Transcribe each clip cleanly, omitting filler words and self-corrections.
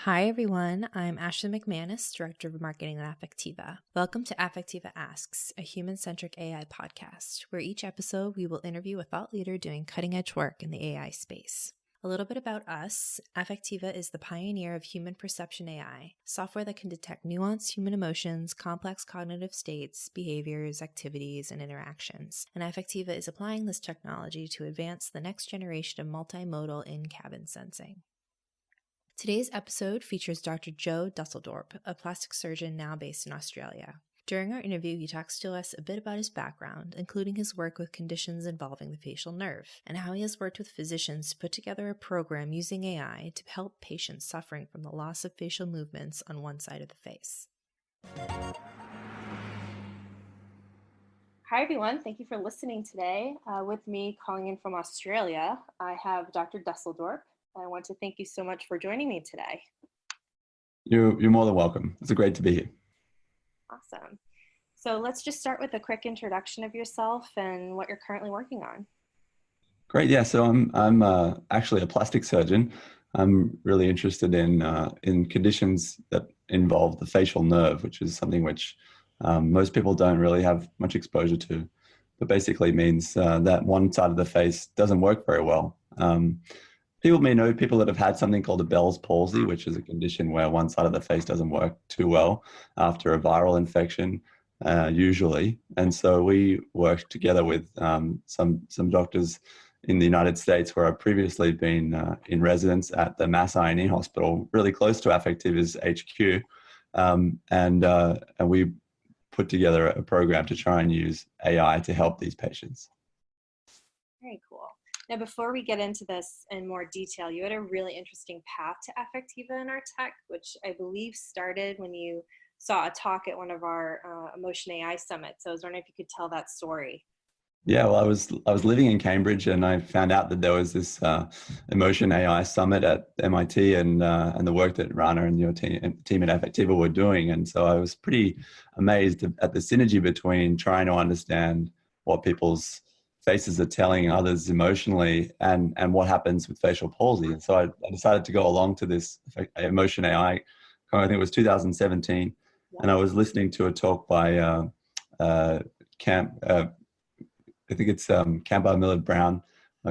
Hi, everyone. I'm Ashley McManus, Director of Marketing at Affectiva. Welcome to Affectiva Asks, a human-centric AI podcast, where each episode we will interview a thought leader doing cutting-edge work in the AI space. A little bit about us. Affectiva is the pioneer of human perception AI, software that can detect nuanced human emotions, complex cognitive states, behaviors, activities, and interactions. And Affectiva is applying this technology to advance the next generation of multimodal in-cabin sensing. Today's episode features Dr. Joe Dusseldorp, a plastic surgeon now based in Australia. During our interview, he talks to us a bit about his background, including his work with conditions involving the facial nerve, and how he has worked with physicians to put together a program using AI to help patients suffering from the loss of facial movements on one side of the face. Hi, everyone. Thank you for listening today. With me calling in from Australia, I have Dr. Dusseldorp. I want to thank you so much for joining me today. You're more than welcome. It's great to be here. Awesome. So let's just start with a quick introduction of yourself and what you're currently working on. Great. Yeah. So I'm actually a plastic surgeon. I'm really interested in conditions that involve the facial nerve, which is something which most people don't really have much exposure to, but basically means that one side of the face doesn't work very well. People may know people that have had something called a Bell's palsy, which is a condition where one side of the face doesn't work too well after a viral infection, usually. And so we worked together with some doctors in the United States where I've previously been in residence at the Mass Eye Hospital, really close to Affectiva's HQ. And we put together a program to try and use AI to help these patients. Very cool. Now, before we get into this in more detail, you had a really interesting path to Affectiva in our tech, which I believe started when you saw a talk at one of our Emotion AI summits. So I was wondering if you could tell that story. Yeah, well, I was living in Cambridge, and I found out that there was this Emotion AI summit at MIT, and the work that Rana and your team at Affectiva were doing. And so I was pretty amazed at the synergy between trying to understand what people's faces are telling others emotionally and what happens with facial palsy. And so I decided to go along to this Emotion AI. I think it was 2017, and I was listening to a talk by I think it's Campbell Millard Brown,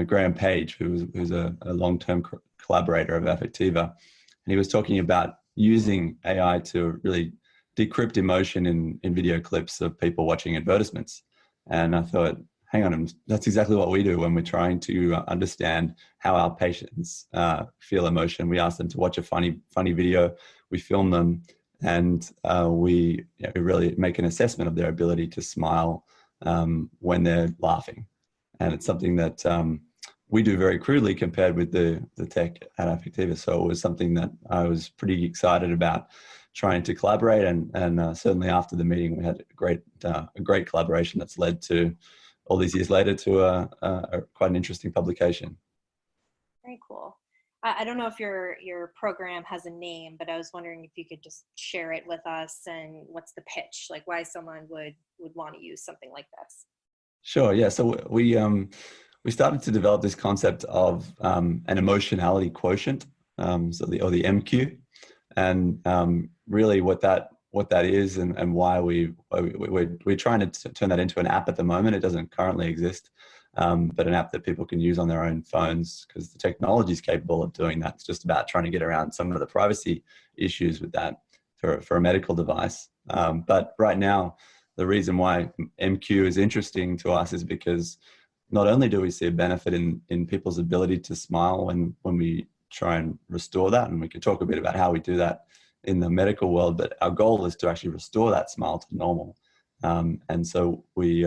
Graham Page, who's a long-term collaborator of Affectiva. And he was talking about using AI to really decrypt emotion in video clips of people watching advertisements. And I thought, hang on, that's exactly what we do when we're trying to understand how our patients feel emotion. We ask them to watch a funny video, we film them, and we really make an assessment of their ability to smile when they're laughing. And it's something that we do very crudely compared with the tech at Affectiva. So it was something that I was pretty excited about trying to collaborate. And certainly after the meeting, we had a great collaboration that's led to, all these years later, to quite an interesting publication. Very cool. I don't know if your program has a name, but I was wondering if you could just share it with us and what's the pitch, like why someone would want to use something like this. Sure. Yeah. So we started to develop this concept of an emotionality quotient, so the MQ, and really what that is and why we're trying to turn that into an app at the moment. It doesn't currently exist. But an app that people can use on their own phones, because the technology is capable of doing that. It's just about trying to get around some of the privacy issues with that for a medical device. But right now, the reason why MQ is interesting to us is because not only do we see a benefit in people's ability to smile when we try and restore that, and we can talk a bit about how we do that in the medical world, but our goal is to actually restore that smile to normal. And so we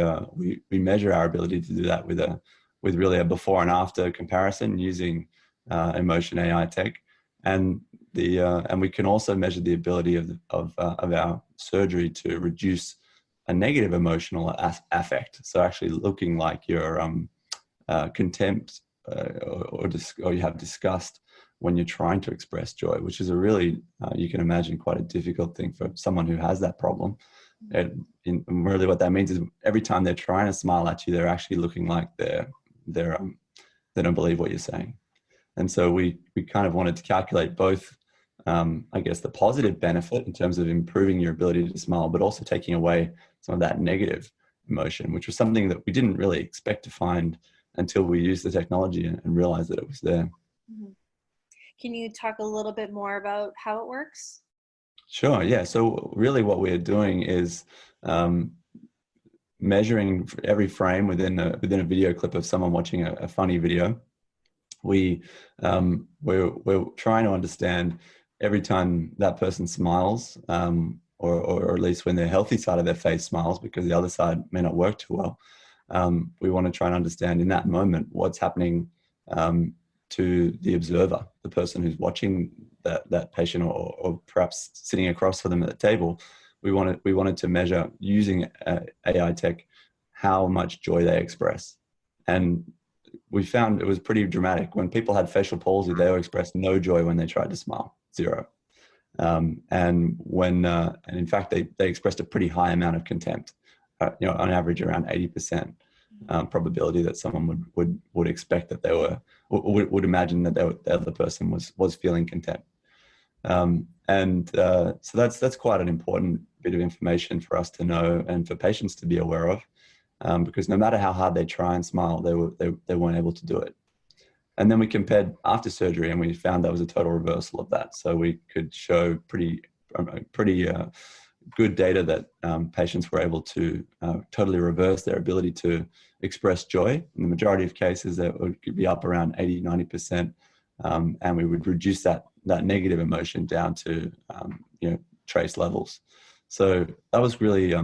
measure our ability to do that with really a before and after comparison using Emotion AI tech, and we can also measure the ability of our surgery to reduce a negative emotional affect. So actually looking like you're contempt or you have disgust when you're trying to express joy, which is a really, you can imagine, quite a difficult thing for someone who has that problem. And really what that means is every time they're trying to smile at you, they're actually looking like they don't believe what you're saying. And so we kind of wanted to calculate both I guess, the positive benefit in terms of improving your ability to smile, but also taking away some of that negative emotion, which was something that we didn't really expect to find until we used the technology and realized that it was there. Mhm. Can you talk a little bit more about how it works? Sure. Yeah. So really what we're doing is measuring every frame within a video clip of someone watching a funny video. We're trying to understand every time that person smiles, or at least when the healthy side of their face smiles, because the other side may not work too well. We want to try and understand in that moment what's happening to the observer, the person who's watching that patient, or perhaps sitting across from them at the table. We wanted to measure using AI tech how much joy they express, and we found it was pretty dramatic. When people had facial palsy, they expressed no joy when they tried to smile, zero. And in fact, they expressed a pretty high amount of contempt, on average around 80% probability that someone would expect that would imagine that the other person was feeling contempt. So that's quite an important bit of information for us to know and for patients to be aware of. Because no matter how hard they try and smile, they weren't able to do it. And then we compared after surgery, and we found that was a total reversal of that. So we could show pretty good data that patients were able to totally reverse their ability to express joy. In the majority of cases, that would be up around 80, 90%, and we would reduce that negative emotion down to trace levels. So that was really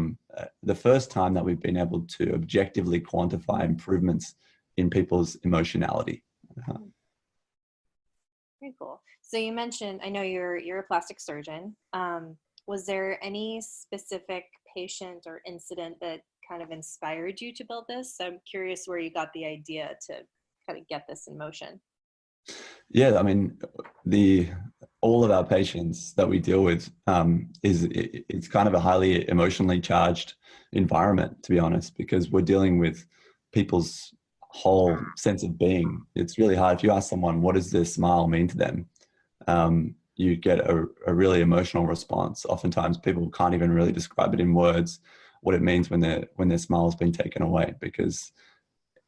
the first time that we've been able to objectively quantify improvements in people's emotionality. Very cool. So you mentioned, I know you're a plastic surgeon. Was there any specific patient or incident that kind of inspired you to build this? I'm curious where you got the idea to kind of get this in motion. Yeah, I mean, all of our patients that we deal with it's kind of a highly emotionally charged environment, to be honest, because we're dealing with people's whole sense of being. It's really hard. If you ask someone, what does their smile mean to them? You get a really emotional response. Oftentimes people can't even really describe it in words, what it means when their smile has been taken away, because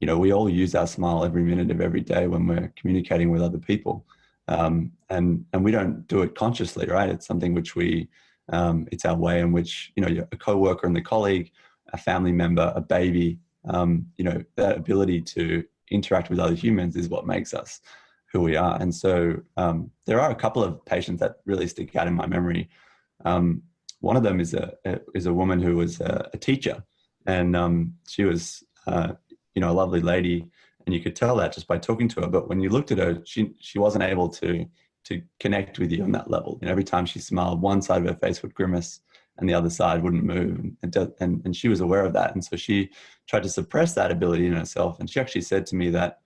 we all use our smile every minute of every day when we're communicating with other people. And we don't do it consciously, right? It's something which it's our way in which, a coworker and the colleague, a family member, a baby, that ability to interact with other humans is what makes us who we are. And so there are a couple of patients that really stick out in my memory. One of them is a woman who was a teacher, and she was, a lovely lady, and you could tell that just by talking to her. But when you looked at her, she wasn't able to connect with you on that level. Every time she smiled, one side of her face would grimace and the other side wouldn't move. And she was aware of that. And so she tried to suppress that ability in herself. And she actually said to me that,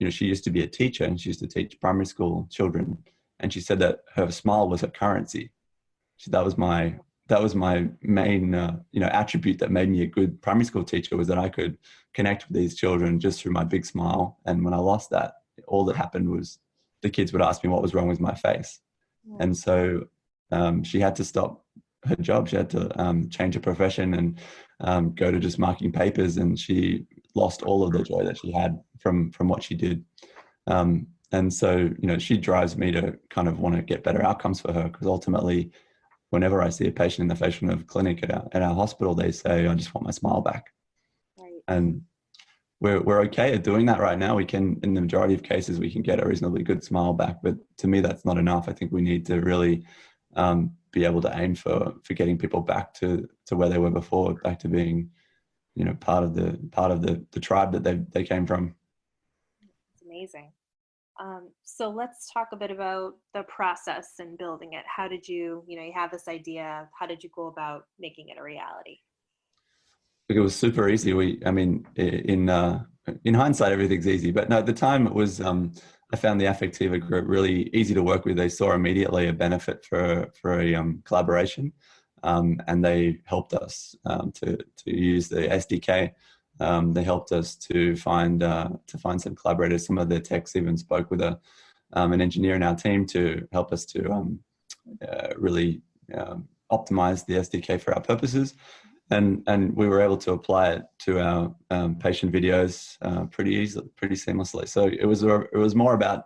she used to be a teacher and she used to teach primary school children. And she said that her smile was her currency. That was my main, attribute that made me a good primary school teacher, was that I could connect with these children just through my big smile. And when I lost that, all that happened was the kids would ask me what was wrong with my face. Yeah. And so she had to stop her job. She had to change her profession and go to just marking papers. And she lost all of the joy that she had from what she did. And so, she drives me to kind of want to get better outcomes for her, because ultimately, whenever I see a patient in the facial nerve clinic at our hospital, they say, I just want my smile back. Right. And we're okay at doing that right now. We can, in the majority of cases, we can get a reasonably good smile back. But to me, that's not enough. I think we need to really be able to aim for getting people back to where they were before, back to being, part of the tribe that they came from. It's amazing. So let's talk a bit about the process and building it. How did you have this idea? How did you go about making it a reality? It was super easy. In hindsight, everything's easy, but no, at the time it was, I found the Affectiva group really easy to work with. They saw immediately a benefit for a collaboration, and they helped us to use the SDK. They helped us to find some collaborators. Some of the techs even spoke with an engineer in our team to help us to really optimized the SDK for our purposes. And we were able to apply it to our patient videos pretty easily, pretty seamlessly. So it was more about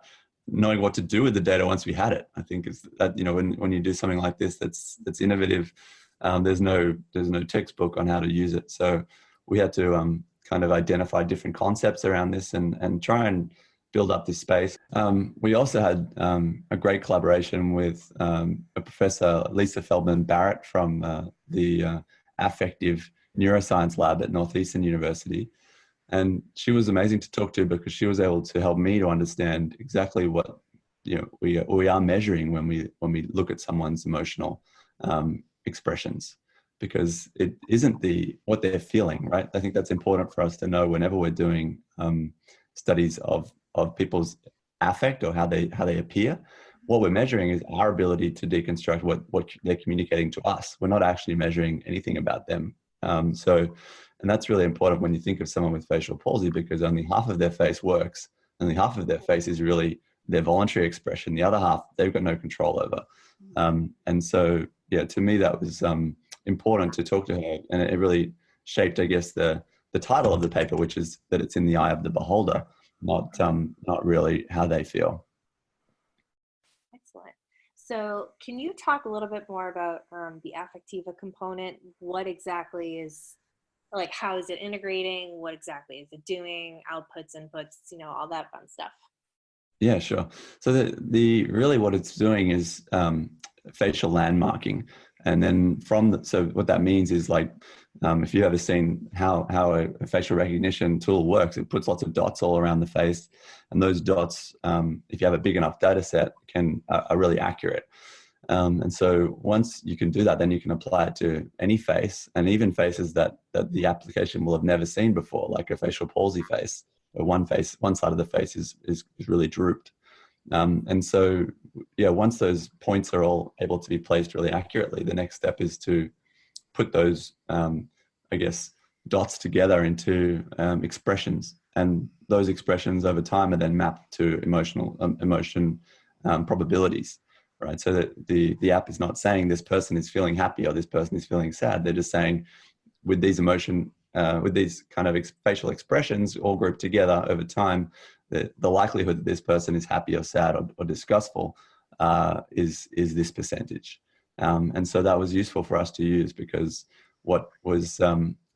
knowing what to do with the data once we had it. I think is that, you know, when you do something like this that's innovative, there's no textbook on how to use it. So we had to kind of identify different concepts around this and try and build up this space. We also had a great collaboration with a Professor Lisa Feldman Barrett from the affective neuroscience lab at Northeastern University. And she was amazing to talk to because she was able to help me to understand exactly what, you know, we are measuring when we look at someone's emotional expressions, because it isn't what they're feeling, right? I think that's important for us to know whenever we're doing studies of people's affect or how they appear. What we're measuring is our ability to deconstruct what they're communicating to us. We're not actually measuring anything about them. And that's really important when you think of someone with facial palsy, because only half of their face works. Only half of their face is really their voluntary expression. The other half, they've got no control over. And so, yeah, to me, that was important to talk to her. And it really shaped, I guess, the title of the paper, which is that it's in the eye of the beholder, not really how they feel. Excellent. So can you talk a little bit more about the Affectiva component? What exactly is, like, how is it integrating? What exactly is it doing? Outputs, inputs, you know, all that fun stuff. Yeah, sure. So the really what it's doing is facial landmarking. And then so what that means is, like, if you've ever seen how a facial recognition tool works, it puts lots of dots all around the face. And those dots, if you have a big enough data set, are really accurate. And so once you can do that, then you can apply it to any face, and even faces that the application will have never seen before, like a facial palsy face, where one side of the face is really drooped. And so, yeah, once those points are all able to be placed really accurately, the next step is to put those, I guess, dots together into expressions. And those expressions over time are then mapped to emotion probabilities, right? So that the app is not saying this person is feeling happy or this person is feeling sad. They're just saying, with these with these kind of facial expressions all grouped together over time, the likelihood that this person is happy or sad or disgustful is this percentage. And so that was useful for us to use, because what was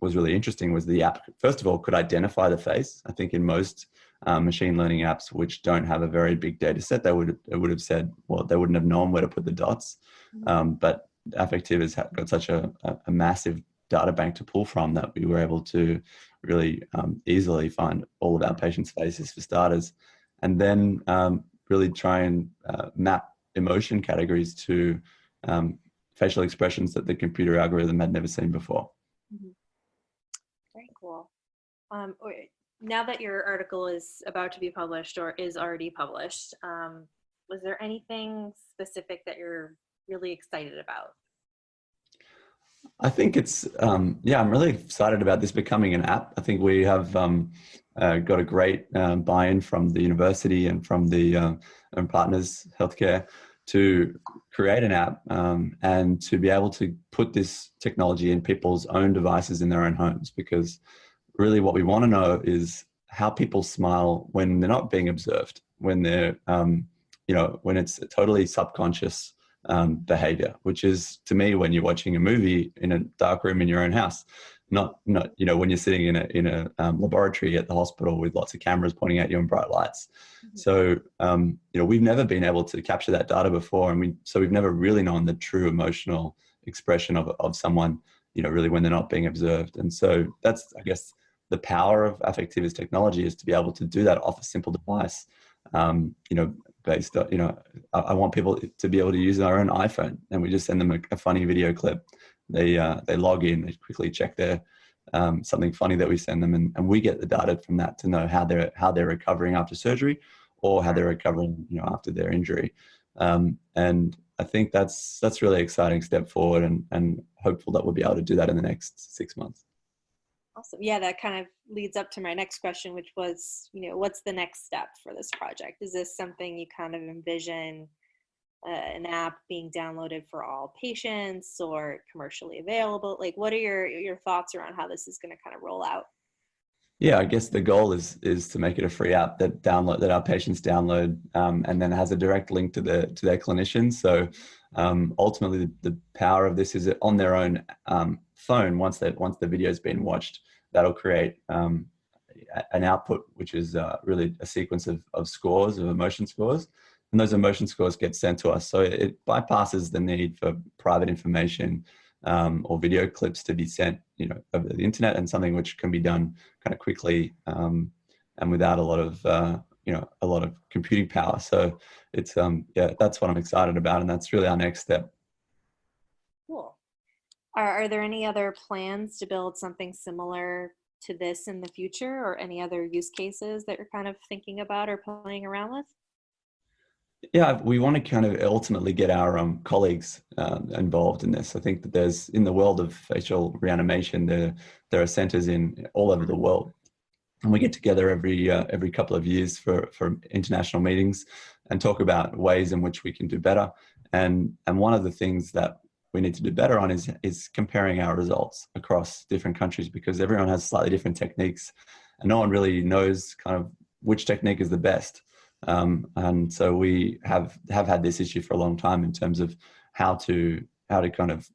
really interesting was the app, first of all, could identify the face. I think in most machine learning apps which don't have a very big data set, it would have said, well, they wouldn't have known where to put the dots. But Affective has got such a massive data bank to pull from that we were able to really easily find all of our patients' faces, for starters, and then really try and map emotion categories to facial expressions that the computer algorithm had never seen before. Very cool. Now that your article is about to be published or is already published, was there anything specific that you're really excited about? I think it's, I'm really excited about this becoming an app. I think we have got a great buy-in from the university and from the partners, healthcare, to create an app and to be able to put this technology in people's own devices in their own homes. Because really what we want to know is how people smile when they're not being observed, when they're, when it's a totally subconscious behavior, which is, to me, when you're watching a movie in a dark room in your own house, not when you're sitting in a laboratory at the hospital with lots of cameras pointing at you and bright lights. So we've never been able to capture that data before, and we've never really known the true emotional expression of someone, really, when they're not being observed. And so that's, I guess, the power of Affectiva's technology, is to be able to do that off a simple device. Based on, I want people to be able to use their own iPhone, and we just send them a funny video clip. They log in, they quickly check their something funny that we send them, and we get the data from that to know how they're recovering after surgery, or how they're recovering, after their injury. And I think that's really exciting step forward, and hopeful that we'll be able to do that in the next 6 months. Awesome. Yeah, that kind of leads up to my next question, which was, what's the next step for this project? Is this something you kind of envision an app being downloaded for all patients or commercially available? Like, what are your thoughts around how this is going to kind of roll out? Yeah, I guess the goal is to make it a free app that our patients download, and then has a direct link to their clinicians. So ultimately, the power of this is that on their own phone, once the video has been watched, that'll create an output, which is really a sequence of scores, of emotion scores, and those emotion scores get sent to us. So it bypasses the need for private information or video clips to be sent, over the internet, and something which can be done kind of quickly and without a lot of computing power. So it's that's what I'm excited about, and that's really our next step. Cool. Are there any other plans to build something similar to this in the future, or any other use cases that you're kind of thinking about or playing around with? Yeah, we want to kind of ultimately get our colleagues involved in this. I think that there's, in the world of facial reanimation, there are centers in all over the world, and we get together every couple of years for international meetings and talk about ways in which we can do better. And one of the things that we need to do better on is comparing our results across different countries, because everyone has slightly different techniques, and no one really knows kind of which technique is the best. And so we have had this issue for a long time in terms of how to kind of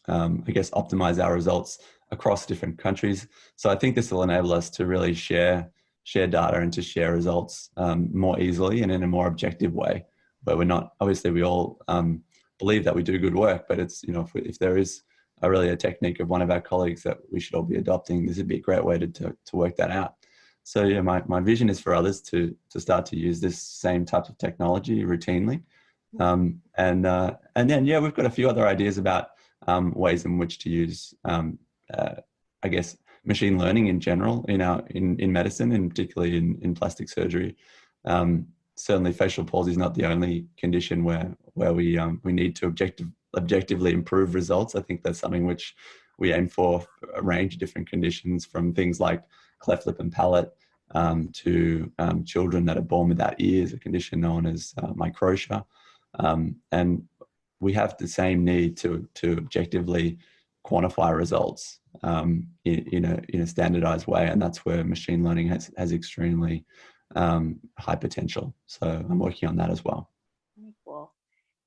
I guess optimize our results across different countries. So I think this will enable us to really share data and to share results more easily and in a more objective way, where we're not, obviously we all believe that we do good work, but it's, if there is a technique of one of our colleagues that we should all be adopting, this would be a great way to work that out. So yeah, my vision is for others to start to use this same type of technology routinely. And then, yeah, we've got a few other ideas about ways in which to use, I guess, machine learning in general in medicine, and particularly in plastic surgery. Certainly, facial palsy is not the only condition where we need to objectively improve results. I think that's something which we aim for a range of different conditions, from things like cleft lip and palate to children that are born without ears, a condition known as microtia. And we have the same need to objectively quantify results in a standardized way, and that's where machine learning has extremely high potential. So I'm working on that as well. Very cool.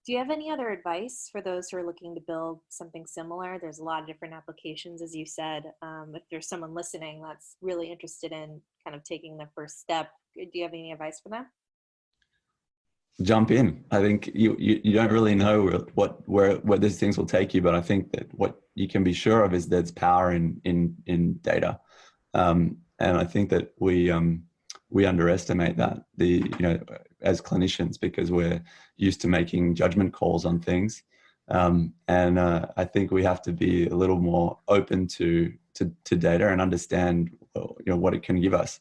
Do you have any other advice for those who are looking to build something similar? There's a lot of different applications, as you said. If there's someone listening that's really interested in kind of taking the first step, do you have any advice for them? Jump in. I think you don't really know where these things will take you, but I think that what you can be sure of is there's power in data, and I think that we underestimate that as clinicians, because we're used to making judgment calls on things, and I think we have to be a little more open to data and understand what it can give us.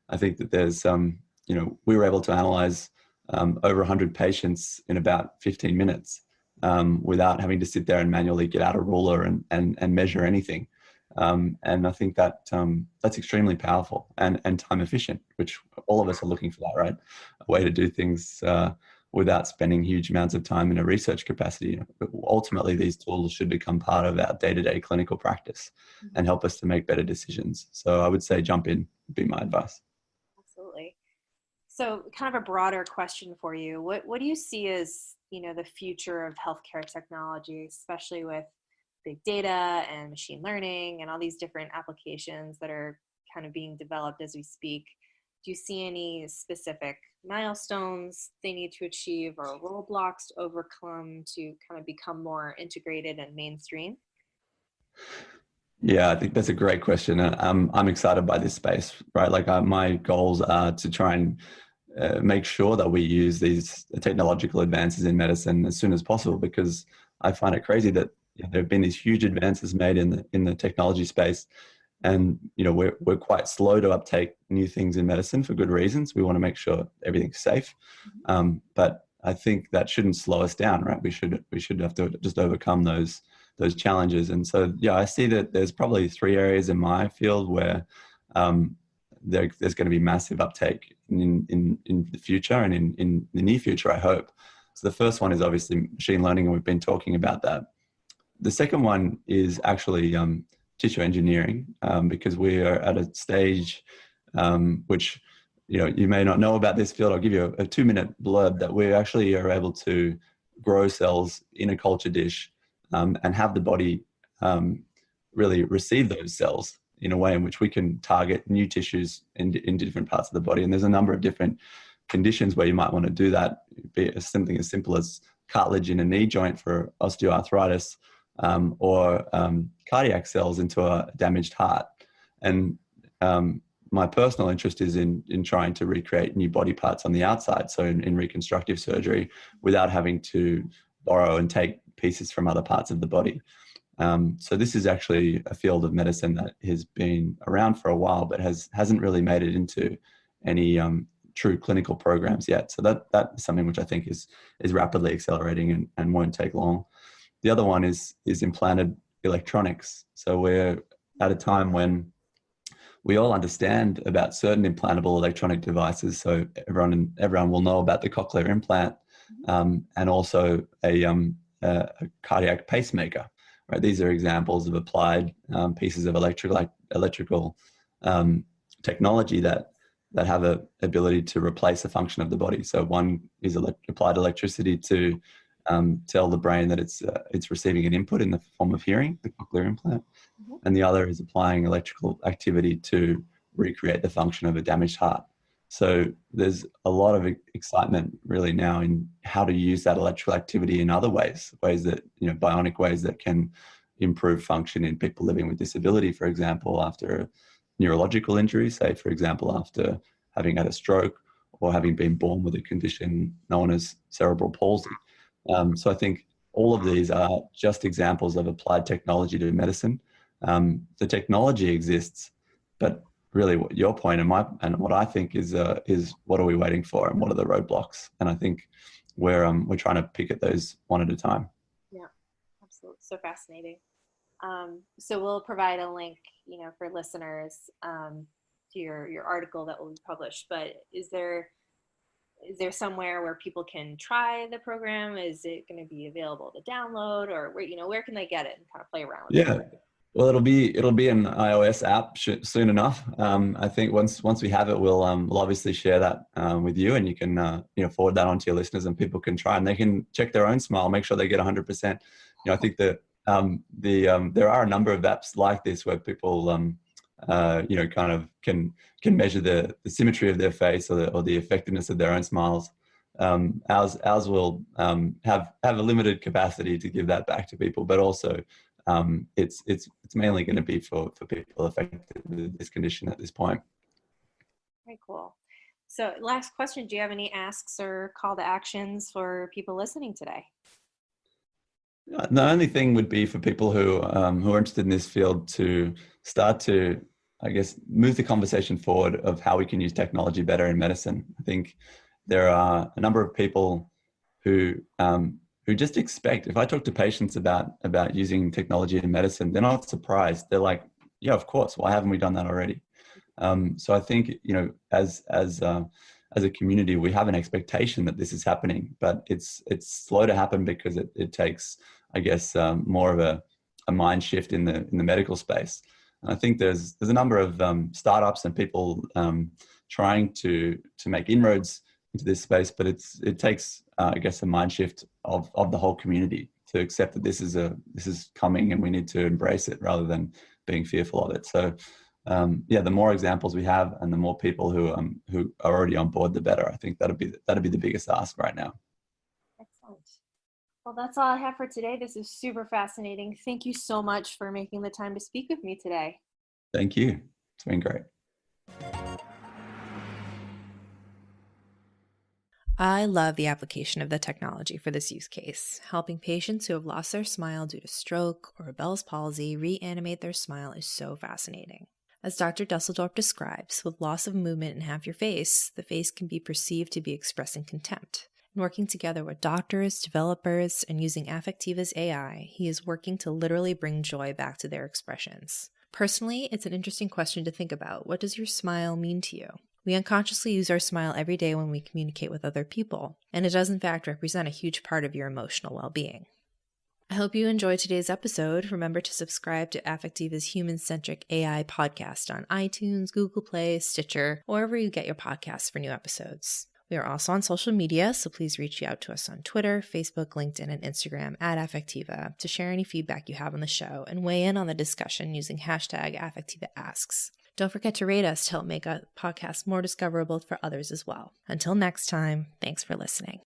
I think that there's we were able to analyze over 100 patients in about 15 minutes without having to sit there and manually get out a ruler and measure anything. And I think that that's extremely powerful and time efficient, which all of us are looking for that, right? A way to do things without spending huge amounts of time in a research capacity. Ultimately, these tools should become part of our day-to-day clinical practice and help us to make better decisions. So I would say jump in would be my advice. Absolutely. So kind of a broader question for you. What do you see as, the future of healthcare technology, especially with big data and machine learning and all these different applications that are kind of being developed as we speak? Do you see any specific milestones they need to achieve or roadblocks to overcome to kind of become more integrated and mainstream? Yeah, I think that's a great question. I'm excited by this space, right? Like my goals are to try and make sure that we use these technological advances in medicine as soon as possible, because I find it crazy that there have been these huge advances made in the technology space, and we're quite slow to uptake new things in medicine for good reasons. We want to make sure everything's safe, but I think that shouldn't slow us down, right? We should have to just overcome those challenges. And so, yeah, I see that there's probably 3 areas in my field where there's going to be massive uptake in the future and in the near future, I hope. So the first one is obviously machine learning, and we've been talking about that. The second one is actually tissue engineering, because we are at a stage which, you may not know about this field. I'll give you a 2-minute blurb that we actually are able to grow cells in a culture dish and have the body really receive those cells in a way in which we can target new tissues in different parts of the body. And there's a number of different conditions where you might want to do that, be it something as simple as cartilage in a knee joint for osteoarthritis, or cardiac cells into a damaged heart. And my personal interest is in trying to recreate new body parts on the outside, so in reconstructive surgery, without having to borrow and take pieces from other parts of the body. So this is actually a field of medicine that has been around for a while, but hasn't really made it into any true clinical programs yet. So that is something which I think is rapidly accelerating and won't take long. The other one is implanted electronics. So we're at a time when we all understand about certain implantable electronic devices. So everyone will know about the cochlear implant, and also a cardiac pacemaker. Right? These are examples of applied pieces of electrical technology that have a ability to replace a function of the body. So one is applied electricity to tell the brain that it's receiving an input in the form of hearing, the cochlear implant, and the other is applying electrical activity to recreate the function of a damaged heart. So there's a lot of excitement really now in how to use that electrical activity in other ways that, bionic ways that can improve function in people living with disability, for example, after a neurological injury, say, for example, after having had a stroke or having been born with a condition known as cerebral palsy. So I think all of these are just examples of applied technology to medicine. The technology exists, but really what your point and what I think is what are we waiting for and what are the roadblocks? And I think we're trying to pick at those one at a time. Yeah, absolutely. So fascinating. So we'll provide a link, for listeners to your article that will be published. But is there somewhere where people can try the program? Is it going to be available to download, or where can they get it and kind of play around with it? Yeah. Well, it'll be an iOS app soon enough. I think once we have it, we'll obviously share that with you, and you can forward that on to your listeners, and people can try and they can check their own smile, make sure they get 100%. I think that there are a number of apps like this where people kind of can measure the symmetry of their face or the effectiveness of their own smiles. Ours will have a limited capacity to give that back to people, but also it's mainly going to be for people affected with this condition at this point. Very cool. So last question, do you have any asks or call to actions for people listening today? The only thing would be for people who are interested in this field to start to, I guess, move the conversation forward of how we can use technology better in medicine. I think there are a number of people who just expect, if I talk to patients about using technology in medicine, they're not surprised. They're like, yeah, of course. Why haven't we done that already? So I think, as a community, we have an expectation that this is happening, but it's slow to happen because it takes, I guess, more of a mind shift in the medical space. And I think there's a number of startups and people trying to make inroads into this space, but it takes I guess a mind shift of the whole community to accept that this is coming and we need to embrace it rather than being fearful of it. So the more examples we have and the more people who are already on board, the better. I think that'd be the biggest ask right now. Excellent. Well, that's all I have for today. This is super fascinating. Thank you so much for making the time to speak with me today. Thank you. It's been great. I love the application of the technology for this use case. Helping patients who have lost their smile due to stroke or Bell's palsy reanimate their smile is so fascinating. As Dr. Dusseldorp describes, with loss of movement in half your face, the face can be perceived to be expressing contempt. And working together with doctors, developers, and using Affectiva's AI, he is working to literally bring joy back to their expressions. Personally, it's an interesting question to think about. What does your smile mean to you? We unconsciously use our smile every day when we communicate with other people, and it does in fact represent a huge part of your emotional well-being. I hope you enjoyed today's episode. Remember to subscribe to Affectiva's Human-Centric AI podcast on iTunes, Google Play, Stitcher, or wherever you get your podcasts for new episodes. We are also on social media, so please reach out to us on Twitter, Facebook, LinkedIn, and Instagram @Affectiva to share any feedback you have on the show and weigh in on the discussion using #AffectivaAsks. Don't forget to rate us to help make our podcast more discoverable for others as well. Until next time, thanks for listening.